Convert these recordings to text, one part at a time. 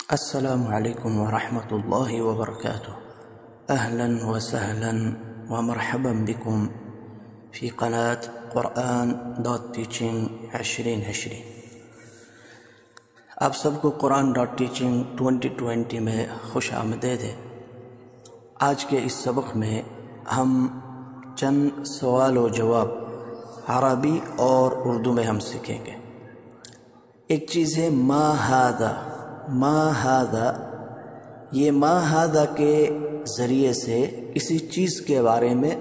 السلام عليكم ورحمة الله وبركاته. أهلا وسهلا ومرحبا بكم في قناة Quran.Teaching 2020. آپ سب کو Quran.Teaching 2020 میں خوش آمدید ہے. آج کے اس سبق میں ہم چند سوال و جواب عربی اور اردو میں ہم سیکھیں گے. ایک چیز ہے ما ہذا. ما ہذا، یہ ما ہذا کے ذریعے سے کسی چیز کے بارے میں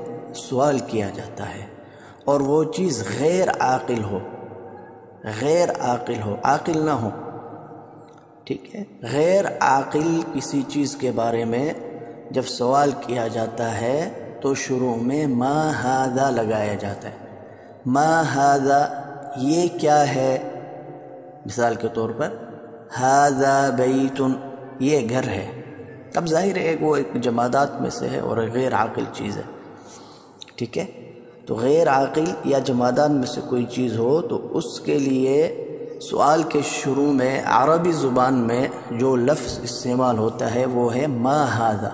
سوال کیا جاتا ہے اور وہ چیز غیر عاقل ہو، غیر عاقل ہو، عاقل نہ ہو. ٹھیک ہے، غیر عاقل کسی چیز کے بارے میں جب سوال کیا جاتا ہے تو شروع میں ما ہذا لگایا جاتا ہے. ما ہذا، یہ کیا ہے؟ مثال کے طور پر ھذا بیت، یہ گھر ہے. اب ظاہر ہے وہ ایک جمادات میں سے ہے اور غیر عاقل چیز ہے. ٹھیک ہے، تو غیر عاقل یا جمادات میں سے کوئی چیز ہو تو اس کے لیے سوال کے شروع میں عربی زبان میں جو لفظ استعمال ہوتا ہے وہ ہے ما ھذا.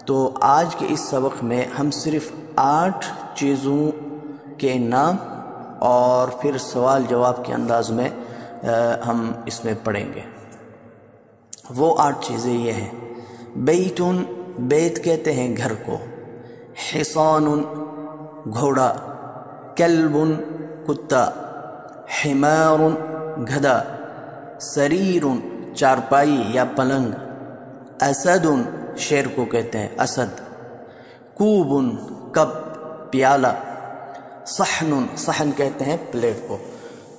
تو آج کے اس سبق میں ہم صرف 8 چیزوں کے نام اور پھر سوال جواب کے انداز میں ہم اس میں پڑھیں گے. وہ 8 چیزیں یہ ہیں: بیتن، بیت کہتے ہیں گھر کو. حصان، گھوڑا. کلب، کتا. حمار، گدھا. سریر، چارپائی یا پلنگ. اسد، شیر کو کہتے ہیں اسد. کوب، کپ، پیالہ. صحن، صحن کہتے ہیں پلیٹ کو.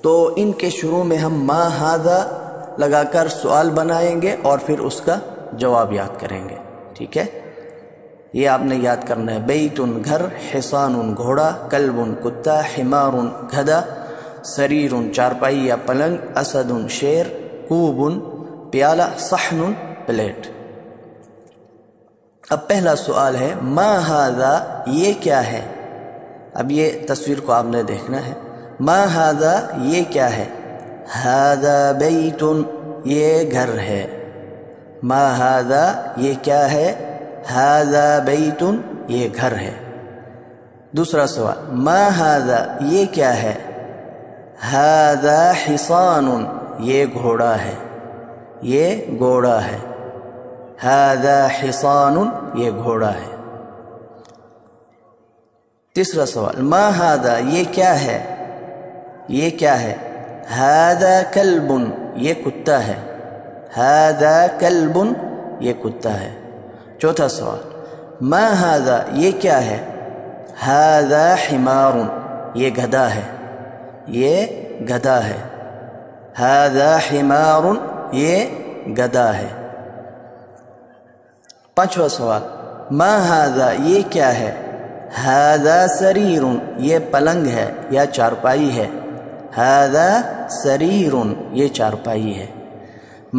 تو ان کے شروع میں ہم ما ھذا لگا کر سوال بنائیں گے اور پھر اس کا جواب یاد کریں گے. ٹھیک ہے، یہ آپ نے یاد کرنا ہے. بیتن، گھر. حصان، گھوڑا. کلب، کتا. حمار، گدھا. سریر، چارپائی یا پلنگ. اسد، شیر. کوب، پیالہ. صحن، پلیٹ. اب پہلا سوال ہے ما ھذا، یہ کیا ہے؟ اب یہ تصویر کو آپ نے دیکھنا ہے. ما ھذا، یہ کیا ہے؟ ھذا بیت، یہ گھر ہے. ما ھذا، یہ کیا ہے؟ ھذا بیت، یہ گھر ہے. دوسرا سوال، ما ھذا، یہ کیا ہے؟ ھذا حصان، یہ گھوڑا ہے، یہ گھوڑا ہے. ھذا حصان، یہ گھوڑا ہے. تیسرا سوال، ما ھذا، یہ کیا ہے؟ یہ کیا ہے؟ ھذا کلب، یہ کتا ہے. ھذا کلب، یہ کتا ہے. چوتھا سوال، ما ھذا، یہ کیا ہے؟ ھذا حمار، یہ گدھا ہے، یہ گدھا ہے. ھذا حمار، یہ گدھا ہے. پانچواں سوال، ما ھذا، یہ کیا ہے؟ ھذا سریر، یہ پلنگ ہے یا چارپائی ہے. ھذا سریر، یہ چارپائی ہے.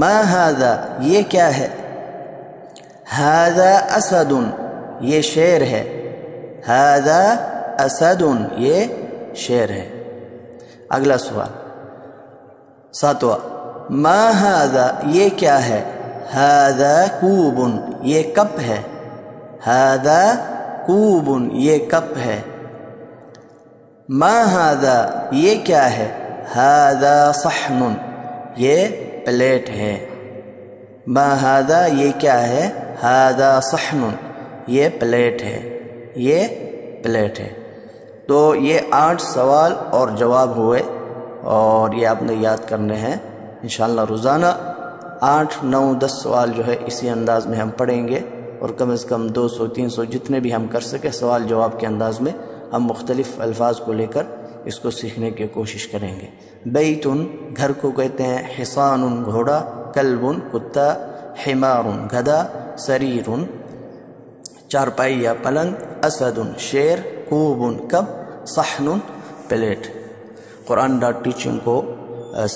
ما ھذا، یہ کیا ہے؟ ھذا اسد، یہ شیر ہے. ھذا اسد، یہ شیر ہے. اگلا سوال، ساتواں، ما ھذا، یہ کیا ہے؟ ھذا کوب، یہ کپ ہے. ھذا کوب، یہ کپ ہے. ما ھذا، یہ کیا ہے؟ ھذا صحن، یہ پلیٹ ہے. ما ھذا، یہ کیا ہے؟ ھذا صحن، یہ پلیٹ ہے، یہ پلیٹ ہے. تو یہ 8 سوال اور جواب ہوئے اور یہ آپ نے یاد کرنے ہیں. انشاءاللہ روزانہ 8، 9، 10 سوال جو ہے اسی انداز میں ہم پڑھیں گے اور کم از کم 200، 300 جتنے بھی ہم کر سکے سوال جواب کے انداز میں ہم مختلف الفاظ کو لے کر اس کو سیکھنے کی کوشش کریں گے. بیتن، گھر کو کہتے ہیں. حصان، گھوڑا. کلب، کتا. حمار، گدھا. سریر، چارپائی یا پلنگ. اسد، شیر. کوب، کپ. صحن، پلیٹ. Quran.Teaching کو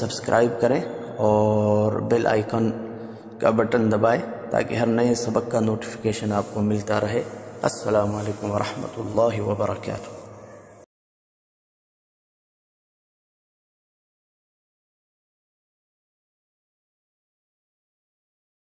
سبسکرائب کریں اور بیل آئیکن کا بٹن دبائیں تاکہ ہر نئے سبق کا نوٹیفیکیشن آپ کو ملتا رہے. السلام علیکم ورحمۃ اللہ وبرکاتہ.